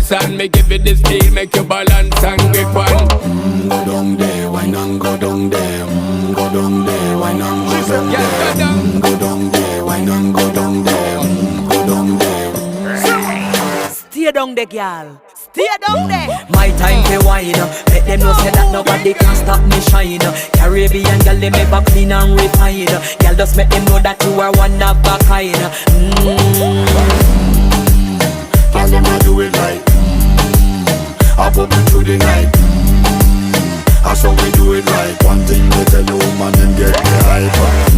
dance and me give it this feel, make you balance and grip on. Go down there, why not go down there? Go down there, why not go down there? Go down there, why not go down there? Go down there. Stay down there, girl. Stay down there. My time to wine. Let them know say that nobody can stop me shine. Caribbean girl, they make back clean and refine. Girl, just make them know that you are one of a kind. Tell them I do it right. I pop it through the night. That's how we do it right. One thing we tell you, man, and get me hype.